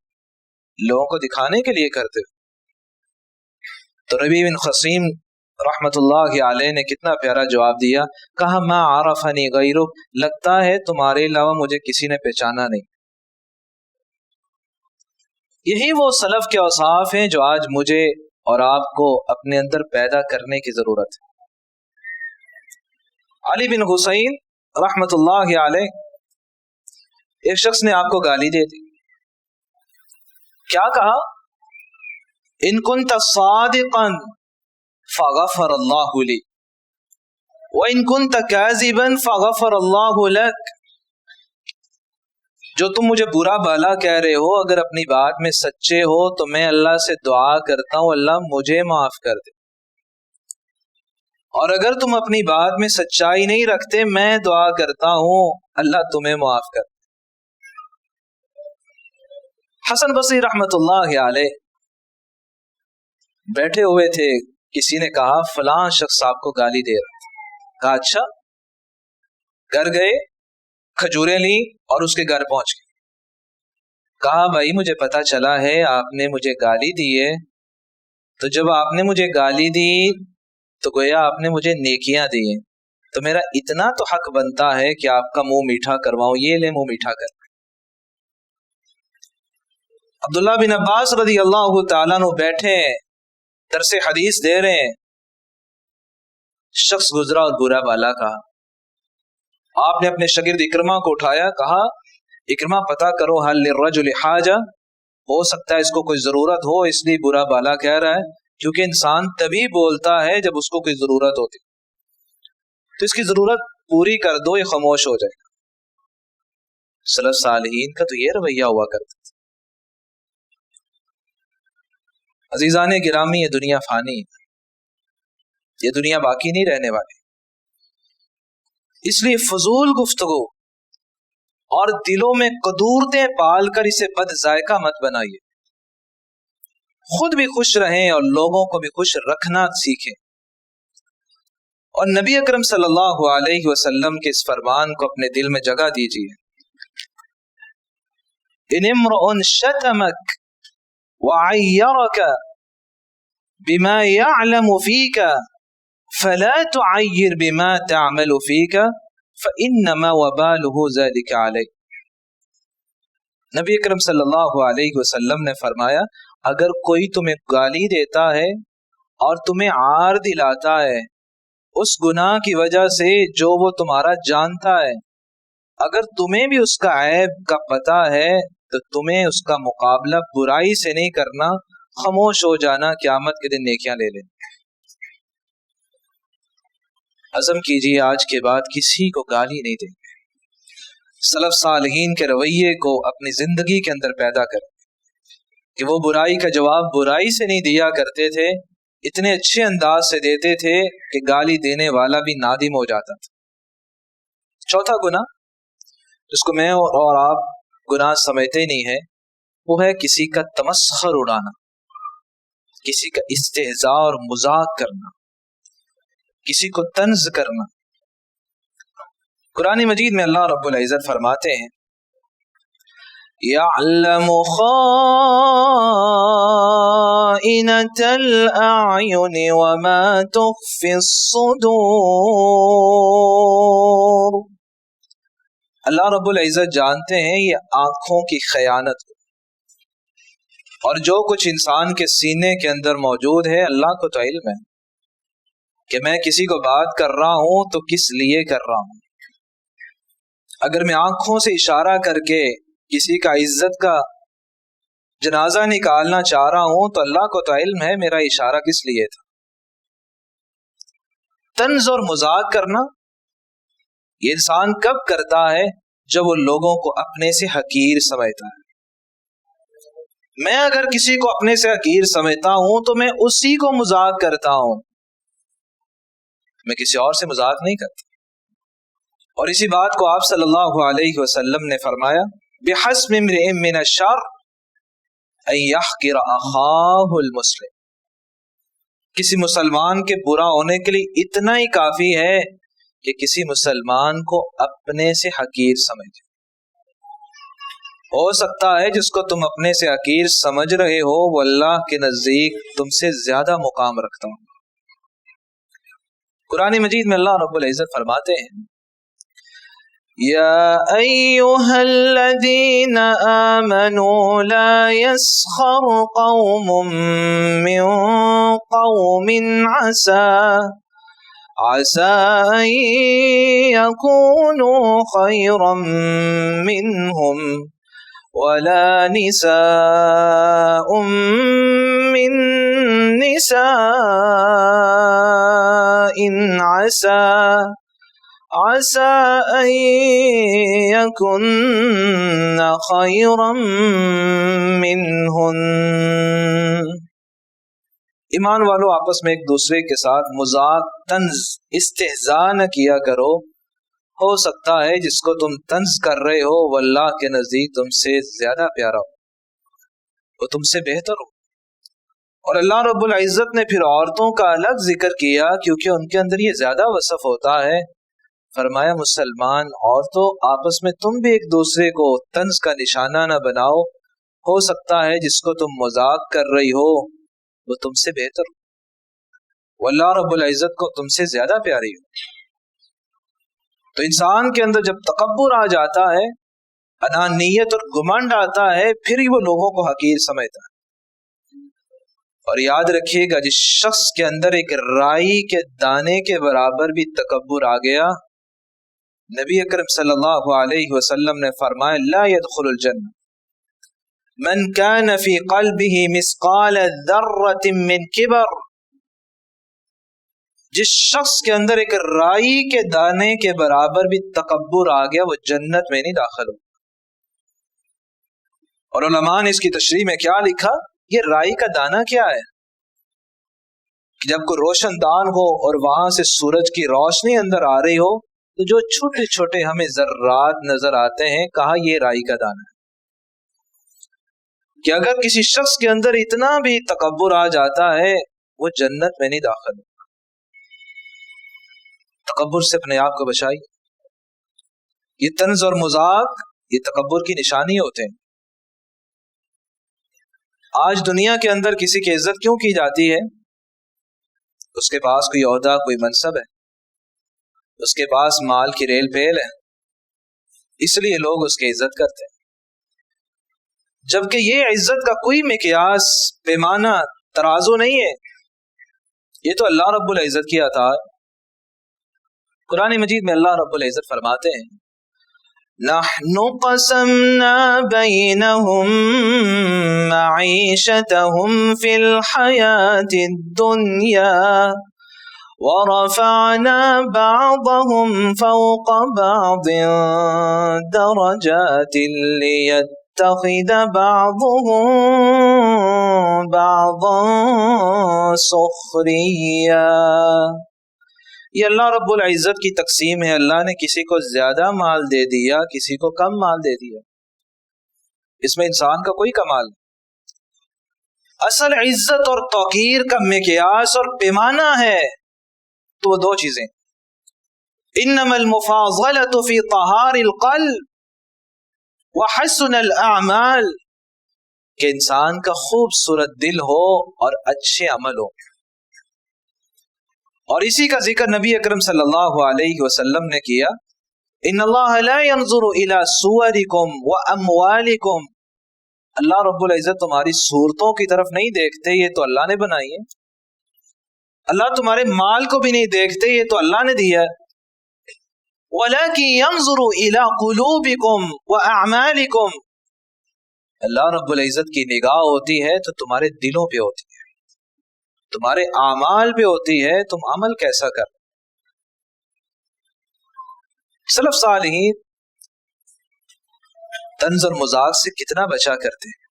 لوگوں کو دکھانے کے لیے کرتے ہو۔ تو ربیع بن خصیم رحمت اللہ علیہ نے کتنا پیارا جواب دیا، کہا ما عرفنی غیرک، لگتا ہے تمہارے علاوہ مجھے کسی نے پہچانا نہیں۔ یہی وہ سلف کے اوصاف ہیں جو آج مجھے اور آپ کو اپنے اندر پیدا کرنے کی ضرورت ہے۔ علی بن حسین رحمت اللہ علیہ، ایک شخص نے آپ کو گالی دے دی، کیا کہا؟ ان کنت صادقا فغفر اللہ لی وان کنت کاذبا فغفر اللہ لک۔ جو تم مجھے برا بھلا کہہ رہے ہو، اگر اپنی بات میں سچے ہو تو میں اللہ سے دعا کرتا ہوں اللہ مجھے معاف کر دے، اور اگر تم اپنی بات میں سچائی نہیں رکھتے میں دعا کرتا ہوں اللہ تمہیں معاف کر دے۔ حسن بصری رحمت اللہ علیہ بیٹھے ہوئے تھے، کسی نے کہا فلاں شخص آپ کو گالی دے رہا تھا، کہا اچھا، گھر گئے، کھجوریں لی اور اس کے گھر پہنچ گئے، کہا بھائی مجھے پتا چلا ہے آپ نے مجھے گالی دی ہے، تو جب آپ نے مجھے گالی دی تو گویا آپ نے مجھے نیکیاں دی ہیں، تو میرا اتنا تو حق بنتا ہے کہ آپ کا منہ میٹھا کرواؤں، یہ لے منہ میٹھا کر۔ عبداللہ بن عباس رضی اللہ تعالیٰ عنہ بیٹھے درس حدیث دے رہے ہیں، شخص گزرا اور برا بالا کہا، آپ نے اپنے شاگرد اکرمہ کو اٹھایا، کہا اکرمہ پتہ کرو حل للرجل حاجہ، ہو سکتا ہے اس کو کوئی ضرورت ہو اس لیے برا بالا کہہ رہا ہے، کیونکہ انسان تبھی بولتا ہے جب اس کو کوئی ضرورت ہوتی، تو اس کی ضرورت پوری کر دو یہ خاموش ہو جائے گا۔ سلف صالحین کا تو یہ رویہ ہوا کرتا تھا۔ عزیزان گرامی، یہ دنیا فانی ہے، یہ دنیا باقی نہیں رہنے والی، اس لیے فضول گفتگو اور دلوں میں قدورتیں پال کر اسے بد ذائقہ مت بنائیے، خود بھی خوش رہیں اور لوگوں کو بھی خوش رکھنا سیکھیں، اور نبی اکرم صلی اللہ علیہ وسلم کے اس فرمان کو اپنے دل میں جگہ دیجیے، ان امرؤ شتمک وعیرک بما يعلم فيك فلا تعیر بما تعمل فيك فإنما وباله ذلك علیک۔ نبی اکرم صلی اللہ علیہ وسلم نے فرمایا اگر کوئی تمہیں گالی دیتا ہے اور تمہیں عار دلاتا ہے اس گناہ کی وجہ سے جو وہ تمہارا جانتا ہے، اگر تمہیں بھی اس کا عیب کا پتہ ہے تو تمہیں اس کا مقابلہ برائی سے نہیں کرنا، خاموش ہو جانا، قیامت کے دن نیکیاں لے لینا۔ عزم کیجیے آج کے بعد کسی کو گالی نہیں دیں گے، سلف صالحین کے رویے کو اپنی زندگی کے اندر پیدا کریں کہ وہ برائی کا جواب برائی سے نہیں دیا کرتے تھے، اتنے اچھے انداز سے دیتے تھے کہ گالی دینے والا بھی نادم ہو جاتا تھا۔ چوتھا گناہ جس کو میں اور آپ گناہ سمجھتے نہیں ہیں وہ ہے کسی کا تمسخر اڑانا، کسی کا استہزاء اور مذاق کرنا، کسی کو طنز کرنا۔ قرآن مجید میں اللہ رب العزت فرماتے ہیں یعلم خائنۃ الاعین وما تخفی الصدور۔ اللہ رب العزت جانتے ہیں یہ آنکھوں کی خیانت کو، اور جو کچھ انسان کے سینے کے اندر موجود ہے اللہ کو تو علم ہے کہ میں کسی کو بات کر رہا ہوں تو کس لیے کر رہا ہوں۔ اگر میں آنکھوں سے اشارہ کر کے کسی کا عزت کا جنازہ نکالنا چاہ رہا ہوں تو اللہ کو تو علم ہے میرا اشارہ کس لیے تھا۔ طنز اور مذاق کرنا یہ انسان کب کرتا ہے؟ جب وہ لوگوں کو اپنے سے حقیر سمجھتا ہے۔ میں اگر کسی کو اپنے سے حقیر سمجھتا ہوں تو میں اسی کو مذاق کرتا ہوں، میں کسی اور سے مذاق نہیں کرتا۔ اور اسی بات کو آپ صلی اللہ علیہ وسلم نے فرمایا بِحَسْبِ امْرِئٍ مِّنَ الشَّرِّ أَن يَحْقِرَ أَخَاهُ الْمُسْلِمَ۔ کسی مسلمان کے برا ہونے کے لیے اتنا ہی کافی ہے کہ کسی مسلمان کو اپنے سے حقیر سمجھے۔ ہو سکتا ہے جس کو تم اپنے سے حقیر سمجھ رہے ہو وہ اللہ کے نزدیک تم سے زیادہ مقام رکھتا ہوں۔ قرآن مجید میں اللہ رب العزت فرماتے ہیں یا ایھا الذین آمنوا لا یسخر قوم من قوم عسى أن يكونوا خيرا منهم ولا نساء من نساء عسى أن يكن خيرا منهن۔ ایمان والو آپس میں ایک دوسرے کے ساتھ مذاق، طنز، استہزاء نہ کیا کرو۔ ہو سکتا ہے جس کو تم طنز کر رہے ہو وہ اللہ کے نزدیک تم سے زیادہ پیارا ہو، وہ تم سے بہتر ہو۔ اور اللہ رب العزت نے پھر عورتوں کا الگ ذکر کیا کیونکہ ان کے اندر یہ زیادہ وصف ہوتا ہے۔ فرمایا مسلمان عورتوں آپس میں تم بھی ایک دوسرے کو طنز کا نشانہ نہ بناؤ، ہو سکتا ہے جس کو تم مذاق کر رہی ہو وہ تم سے بہتر ہو، وہ اللہ رب العزت کو تم سے زیادہ پیاری ہو۔ تو انسان کے اندر جب تکبر آ جاتا ہے، انانیت اور گمنڈ آتا ہے، پھر ہی وہ لوگوں کو حقیر سمجھتا ہے۔ اور یاد رکھیے گا جس شخص کے اندر ایک رائی کے دانے کے برابر بھی تکبر آ گیا، نبی اکرم صلی اللہ علیہ وسلم نے فرمایا لا يدخل الجنہ من كان في قلبه مثقال ذرة من کبر۔ جس شخص کے اندر ایک رائی کے دانے کے برابر بھی تکبر آ گیا وہ جنت میں نہیں داخل ہو۔ اور علماء نے اس کی تشریح میں کیا لکھا؟ یہ رائی کا دانہ کیا ہے؟ جب کوئی روشن دان ہو اور وہاں سے سورج کی روشنی اندر آ رہی ہو تو جو چھوٹے چھوٹے ہمیں ذرات نظر آتے ہیں، کہا یہ رائی کا دانہ ہے۔ کہ اگر کسی شخص کے اندر اتنا بھی تکبر آ جاتا ہے وہ جنت میں نہیں داخل ہوگا۔ تکبر سے اپنے آپ کو بچائیے۔ یہ طنز اور مذاق یہ تکبر کی نشانی ہوتے ہیں۔ آج دنیا کے اندر کسی کی عزت کیوں کی جاتی ہے؟ اس کے پاس کوئی عہدہ، کوئی منصب ہے، اس کے پاس مال کی ریل پیل ہے، اس لیے لوگ اس کی عزت کرتے ہیں۔ جبکہ یہ عزت کا کوئی مقیاس، پیمانہ، ترازو نہیں ہے، یہ تو اللہ رب العزت کی عطا ہے۔ قرآن مجید میں اللہ رب العزت فرماتے ہیں نحن قسمنا بینہم معیشتہم فی الحیاة الدنیا ورفعنا بعضهم فوق بعض درجات لیتخذ بعضهم بعضا سخریا۔ یہ اللہ رب العزت کی تقسیم ہے۔ اللہ نے کسی کو زیادہ مال دے دیا، کسی کو کم مال دے دیا، اس میں انسان کا کوئی کمال نہیں۔ اصل عزت اور توقیر کا مقیاس اور پیمانہ ہے تو وہ دو چیزیں، انما المفاضلۃ فی طہار القلب وحسن الاعمال، کہ انسان کا خوبصورت دل ہو اور اچھے عمل ہو. اور اسی کا ذکر نبی اکرم صلی اللہ علیہ وسلم نے کیا، ان اللہ لا ينظر الى صورکم واموالکم، اللہ رب العزت تمہاری صورتوں کی طرف نہیں دیکھتے، یہ تو اللہ نے بنائی ہے. اللہ تمہارے مال کو بھی نہیں دیکھتے، یہ تو اللہ نے دیا ہے. وَلَكِنْ يَنْظُرُ إِلَىٰ قُلُوبِكُمْ وَأَعْمَالِكُمْ، اللہ رب العزت کی نگاہ ہوتی ہے تو تمہارے دلوں پہ ہوتی ہے، تمہارے اعمال پہ ہوتی ہے، تم عمل کیسا کر. سلف صالحین طنز اور مذاق سے کتنا بچا کرتے ہیں.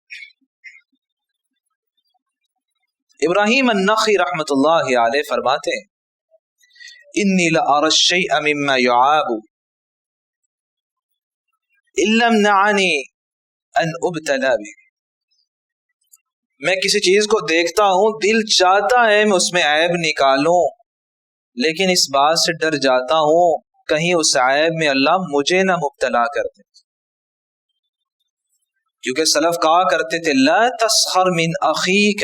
ابراہیم النخعی رحمت اللہ علیہ فرماتے ہیں، انی لأری الشیء مما یعاب ان لم نعنی ان ابتلا به، میں کسی چیز کو دیکھتا ہوں، دل چاہتا ہے میں اس میں عیب نکالوں، لیکن اس بات سے ڈر جاتا ہوں کہیں اس عیب میں اللہ مجھے نہ مبتلا کر دے. کیونکہ سلف کہا کرتے تھے لا تسخر من اخیک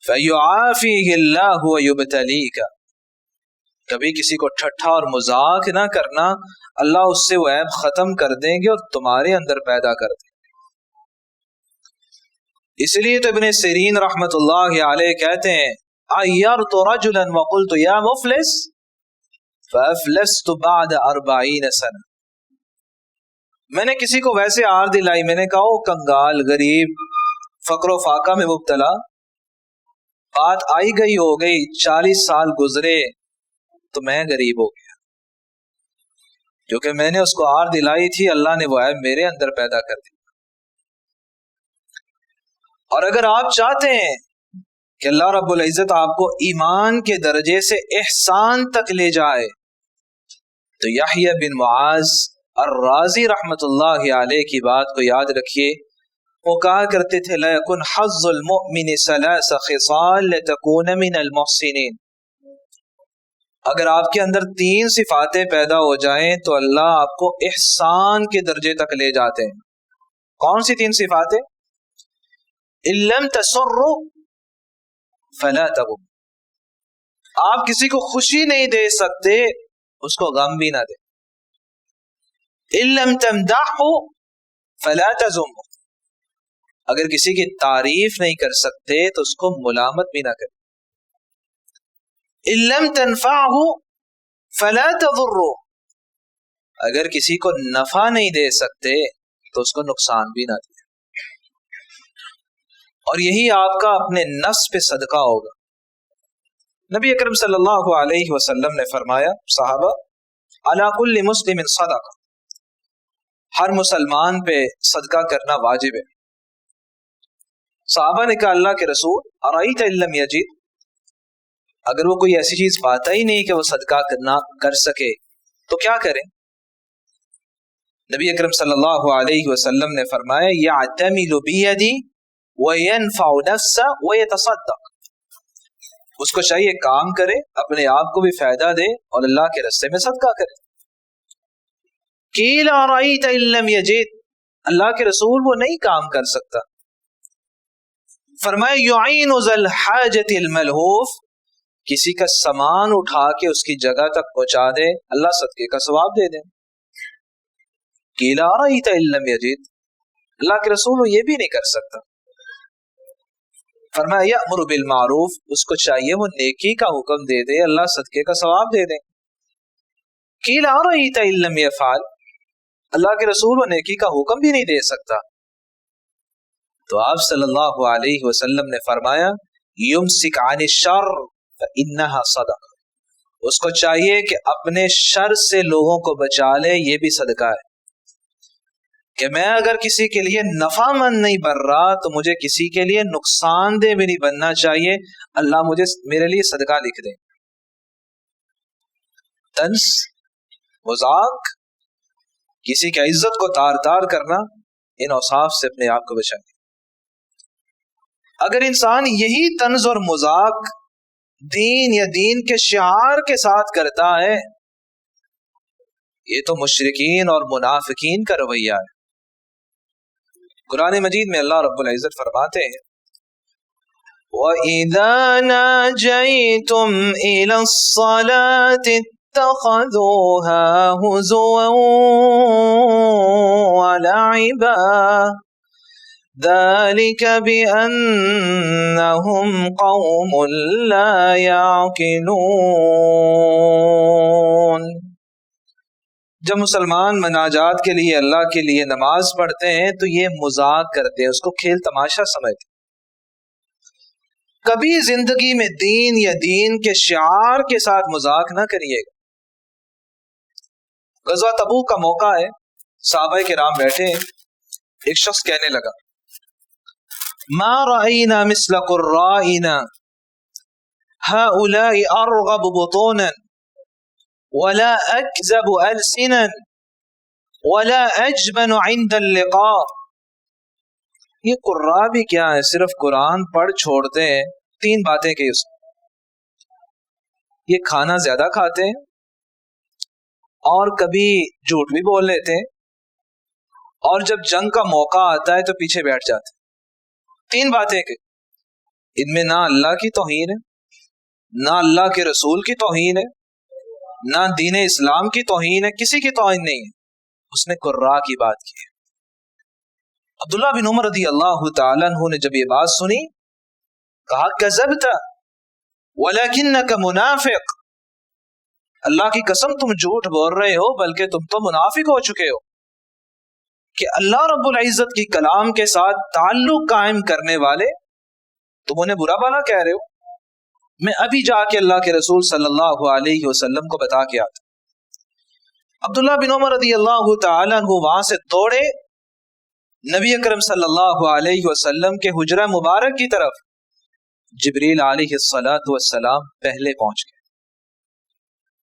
فیعافیہ اللہ ویبتلیک، کبھی کسی کو ٹھٹھا اور مذاق نہ کرنا، اللہ اس سے وہ عیب ختم کر دیں گے اور تمہارے اندر پیدا کر دیں گے. اس لیے تو ابن سیرین رحمت اللہ علیہ کہتے ہیں عیرت رجلا وقلت یا مفلس فافلست بعد 40 سنہ، میں نے کسی کو ویسے آر دلائی، میں نے کہا وہ کنگال، غریب، فقر و فاقہ میں مبتلا، بات آئی گئی ہو گئی، 40 سال گزرے تو میں غریب ہو گیا، کیونکہ میں نے اس کو آر دلائی تھی، اللہ نے وہ عیب میرے اندر پیدا کر دی. اور اگر آپ چاہتے ہیں کہ اللہ رب العزت آپ کو ایمان کے درجے سے احسان تک لے جائے تو یحییٰ بن معاذ الرازی رحمت اللہ علیہ کی بات کو یاد رکھیے. وہ کہا کرتے تھے لا یکن حظ المؤمن ثلاث خصال لتکون من المحسنین، اگر آپ کے اندر 3 صفاتیں پیدا ہو جائیں تو اللہ آپ کو احسان کے درجے تک لے جاتے ہیں. کون سی 3 صفاتیں؟ ان لم تسروا فلا تغم، آپ کسی کو خوشی نہیں دے سکتے اس کو غم بھی نہ دے. ان لم تمدحوا فلا تذموا، اگر کسی کی تعریف نہیں کر سکتے تو اس کو ملامت بھی نہ کرے. ان لم تنفعه فلا تضروا، اگر کسی کو نفع نہیں دے سکتے تو اس کو نقصان بھی نہ دے. اور یہی آپ کا اپنے نفس پہ صدقہ ہوگا. نبی اکرم صلی اللہ علیہ وسلم نے فرمایا صحابہ علی کل مسلم صدقہ، ہر مسلمان پہ صدقہ کرنا واجب ہے. صحابہ نے کہا اللہ کے رسول ارائیت ان لم یجد، اگر وہ کوئی ایسی چیز پاتا ہی نہیں کہ وہ صدقہ کرنا کر سکے تو کیا کریں؟ نبی اکرم صلی اللہ علیہ وسلم نے فرمایا یعتمل بیدی وینفع نفسہ ویتصدق، اس کو چاہیے کام کرے، اپنے آپ کو بھی فائدہ دے اور اللہ کے راستے میں صدقہ کرے. قیل ارائیت ان لم یجد، اللہ کے رسول وہ نہیں کام کر سکتا. فرمایا یعین ذا الحاجۃ الملہوف، کسی کا سامان اٹھا کے اس کی جگہ تک پہنچا دے، اللہ صدقے کا ثواب دے دیں. قیل ارائیت ان لم یجد، اللہ کے رسول وہ یہ بھی نہیں کر سکتا. فرمایا یأمر بالمعروف، اس کو چاہیے وہ نیکی کا حکم دے دے، اللہ صدقے کا ثواب دے دیں. قیل ارائیت ان لم یفعل، اللہ کے رسول وہ نیکی کا حکم بھی نہیں دے سکتا. تو آپ صلی اللہ علیہ وسلم نے فرمایا یمسک عن الشر فانها صدقہ، اس کو چاہیے کہ اپنے شر سے لوگوں کو بچا لے، یہ بھی صدقہ ہے. کہ میں اگر کسی کے لیے نفع مند نہیں بن رہا تو مجھے کسی کے لیے نقصان دہ بھی نہیں بننا چاہیے، اللہ مجھے میرے لیے صدقہ لکھ دے. طنز، مذاق، کسی کی عزت کو تار تار کرنا، ان اوصاف سے اپنے آپ کو بچائیں. اگر انسان یہی طنز اور مذاق دین یا دین کے شعار کے ساتھ کرتا ہے، یہ تو مشرکین اور منافقین کا رویہ ہے۔ قرآن مجید میں اللہ رب العزت فرماتے ہیں وَإِذَا نَاجَيْتُمْ إِلَى الصَّلَاةِ اتَّخَذُوهَا هُزُوًا وَلَعِبًا ذَلِكَ بِأَنَّهُمْ قَوْمٌ لَا يَعْقِلُونَ۔ جب مسلمان مناجات کے لیے اللہ کے لیے نماز پڑھتے ہیں تو یہ مذاق کرتے ہیں، اس کو کھیل تماشا سمجھتے ہیں۔ کبھی زندگی میں دین یا دین کے شعار کے ساتھ مذاق نہ کریے گا۔ غزوہ تبوک کا موقع ہے، صحابہ کرام بیٹھے ہیں، ایک شخص کہنے لگا ما رأینا مثل قرائنا هؤلاء ارغب بطونا ولا اکذب السنا ولا اجبن عند اللقاء۔ یہ قراء بھی کیا ہے، صرف قرآن پڑھ چھوڑتے ہیں، 3 باتیں کی اس نے۔ یہ کھانا زیادہ کھاتے ہیں اور کبھی جھوٹ بھی بول لیتے ہیں، اور جب جنگ کا موقع آتا ہے تو پیچھے بیٹھ جاتے ہیں۔ 3 باتیں کی، ان میں نہ اللہ کی توہین ہے، نہ اللہ کے رسول کی توہین ہے، نہ دین اسلام کی توہین ہے، کسی کی توہین نہیں ہے۔ اس نے قراء کی بات کی ہے۔ عبداللہ بن عمر رضی اللہ تعالیٰ عنہ نے جب یہ بات سنی، کہا کذبت ولکنک منافق، اللہ کی قسم تم جھوٹ بول رہے ہو، بلکہ تم تو منافق ہو چکے ہو کہ اللہ رب العزت کی کلام کے ساتھ تعلق قائم کرنے والے تم انہیں برا بھلا کہہ رہے ہو۔ میں ابھی جا کے اللہ کے رسول صلی اللہ علیہ وسلم کو بتا کے آتا۔ عبداللہ بن عمر رضی اللہ تعالیٰ عنہ وہاں سے دوڑے نبی اکرم صلی اللہ علیہ وسلم کے حجرہ مبارک کی طرف۔ جبریل علیہ السلام پہلے پہنچ گئے،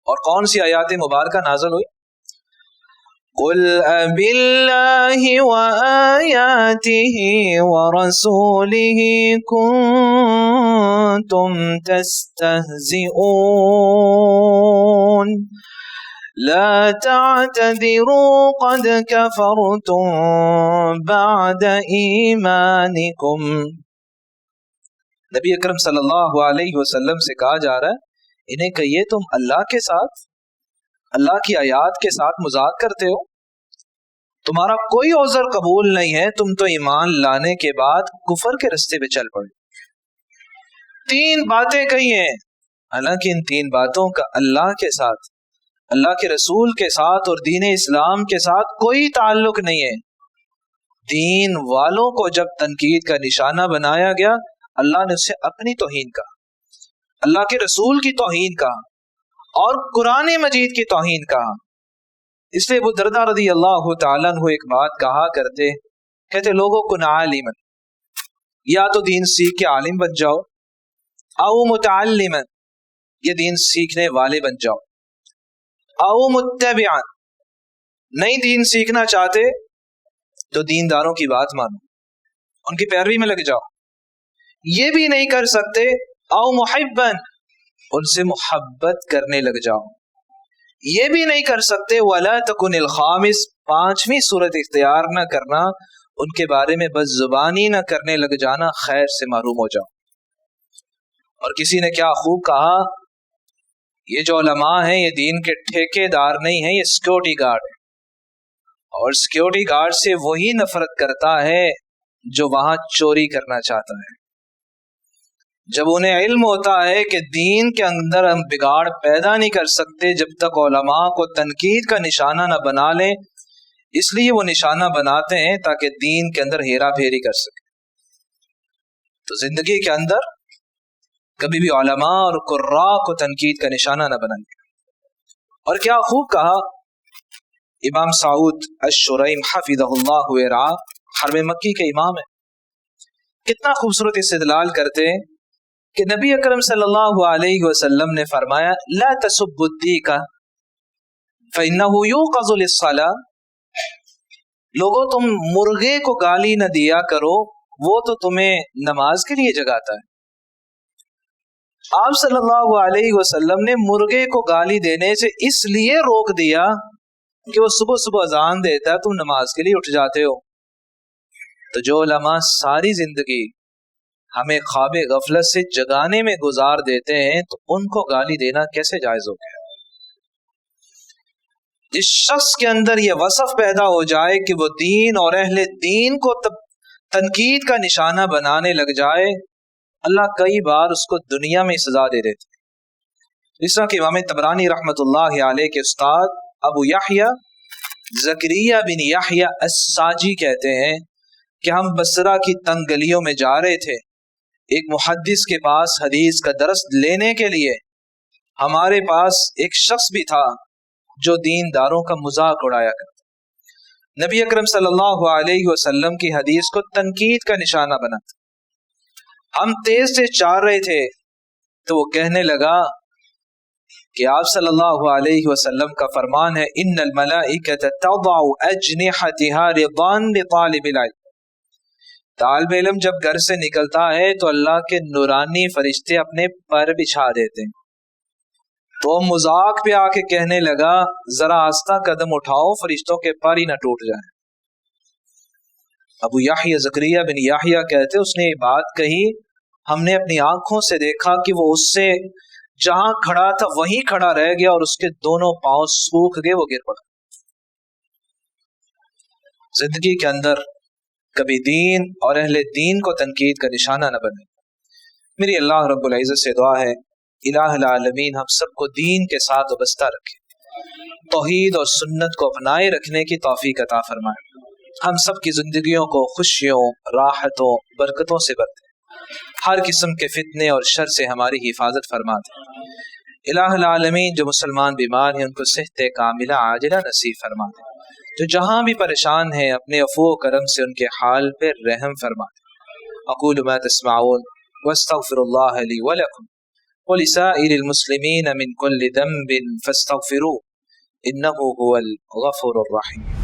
اور کون سی آیات مبارکہ نازل ہوئی؟ قُلْ أَبِاللَّهِ وَآيَاتِهِ وَرَسُولِهِ كُنْتُمْ تَسْتَهْزِئُونَ لَا تَعْتَذِرُوا قَدْ كَفَرْتُمْ بَعْدَ إِيمَانِكُمْ۔ نبی اکرم صلی اللہ علیہ وسلم سے کہا جا رہا ہے انہیں کہیے تم اللہ کے ساتھ، اللہ کی آیات کے ساتھ مذاق کرتے ہو، تمہارا کوئی عذر قبول نہیں ہے، تم تو ایمان لانے کے بعد کفر کے رستے پہ چل پڑے۔ 3 باتیں کہی ہیں، حالانکہ ان 3 باتوں کا اللہ کے ساتھ، اللہ کے رسول کے ساتھ اور دین اسلام کے ساتھ کوئی تعلق نہیں ہے۔ دین والوں کو جب تنقید کا نشانہ بنایا گیا، اللہ نے اسے اپنی توہین کہا، اللہ کے رسول کی توہین کہا اور قرآن مجید کی توہین کہا۔ اس لیے ابو درداء رضی اللہ تعالیٰ عنہ ایک بات کہا کرتے، کہتے لوگوں کن عالما، یا تو دین سیکھ کے عالم بن جاؤ، او متعلما، یہ دین سیکھنے والے بن جاؤ، او متبعا، نہیں دین سیکھنا چاہتے تو دینداروں کی بات مانو، ان کی پیروی میں لگ جاؤ، یہ بھی نہیں کر سکتے او محبا، ان سے محبت کرنے لگ جاؤ، یہ بھی نہیں کر سکتے ولا تکن الخامس، 5ویں صورت اختیار نہ کرنا، ان کے بارے میں بد زبانی نہ کرنے لگ جانا، خیر سے محروم ہو جاؤ۔ اور کسی نے کیا خوب کہا، یہ جو علماء ہیں یہ دین کے ٹھیکے دار نہیں ہیں، یہ سیکیورٹی گارڈ ہے، اور سیکیورٹی گارڈ سے وہی نفرت کرتا ہے جو وہاں چوری کرنا چاہتا ہے۔ جب انہیں علم ہوتا ہے کہ دین کے اندر ہم بگاڑ پیدا نہیں کر سکتے جب تک علماء کو تنقید کا نشانہ نہ بنا لیں، اس لیے وہ نشانہ بناتے ہیں تاکہ دین کے اندر ہیرا پھیری کر سکے۔ تو زندگی کے اندر کبھی بھی علماء اور قراء کو تنقید کا نشانہ نہ بنائیں۔ اور کیا خوب کہا امام سعود الشریم حفظہ اللہ ورعاہ، حرم مکی کے امام ہیں، کتنا خوبصورت استدلال کرتے ہیں کہ نبی اکرم صلی اللہ علیہ وسلم نے فرمایا لا تسبوا الدیک فإنہ یوقظ للصلاۃ، لوگوں تم مرغے کو گالی نہ دیا کرو، وہ تو تمہیں نماز کے لیے جگاتا ہے۔ آپ صلی اللہ علیہ وسلم نے مرغے کو گالی دینے سے اس لیے روک دیا کہ وہ صبح صبح اذان دیتا ہے، تم نماز کے لیے اٹھ جاتے ہو۔ تو جو علماء ساری زندگی ہمیں خواب غفلت سے جگانے میں گزار دیتے ہیں، تو ان کو گالی دینا کیسے جائز ہو گیا؟ جس شخص کے اندر یہ وصف پیدا ہو جائے کہ وہ دین اور اہل دین کو تنقید کا نشانہ بنانے لگ جائے، اللہ کئی بار اس کو دنیا میں سزا دے دیتے۔ جس طرح کہ امام طبرانی رحمۃ اللہ علیہ کے استاد ابو یحییٰ زکریا بن یحییٰ الساجی کہتے ہیں کہ ہم بصرہ کی تنگ گلیوں میں جا رہے تھے، ایک محدث کے پاس حدیث کا درس لینے کے لیے۔ ہمارے پاس ایک شخص بھی تھا جو دینداروں کا مذاق اڑایا کرتا، نبی اکرم صلی اللہ علیہ وسلم کی حدیث کو تنقید کا نشانہ بناتا۔ ہم تیز سے چار رہے تھے تو وہ کہنے لگا کہ آپ صلی اللہ علیہ وسلم کا فرمان ہے، ان الملائکۃ تضع اجنحتها رضا لطالب العلم۔ طالب علم جب گھر سے نکلتا ہے تو اللہ کے نورانی فرشتے اپنے پر بچھا دیتے ہیں۔ تو مذاق پہ آ کے کہنے لگا، ذرا آہستہ قدم اٹھاؤ، فرشتوں کے پر ہی نہ ٹوٹ جائیں۔ ابو یحییٰ زکریا بن یحییٰ کہتے اس نے یہ بات کہی، ہم نے اپنی آنکھوں سے دیکھا کہ وہ اس سے جہاں کھڑا تھا وہیں کھڑا رہ گیا اور اس کے دونوں پاؤں سوکھ گئے، وہ گر پڑا۔ زندگی کے اندر کبھی دین اور اہل دین کو تنقید کا نشانہ نہ بنے۔ میری اللہ رب العزت سے دعا ہے، الہ العالمین ہم سب کو دین کے ساتھ وابستہ رکھے، توحید اور سنت کو اپنائے رکھنے کی توفیق عطا فرمائے، ہم سب کی زندگیوں کو خوشیوں، راحتوں، برکتوں سے بھر دے، ہر قسم کے فتنے اور شر سے ہماری حفاظت فرما دے۔ الہ العالمین جو مسلمان بیمار ہیں ان کو صحت کاملہ عاجلہ نصیب فرما دے، جو جہاں بھی پریشان ہیں اپنے عفو و کرم سے ان کے حال پہ رحم فرما دے۔ اقول ما تسمعون واستغفر اللہ لی ولکم ولسائر المسلمین من کل ذنب فاستغفروه انه هو الغفور الرحیم۔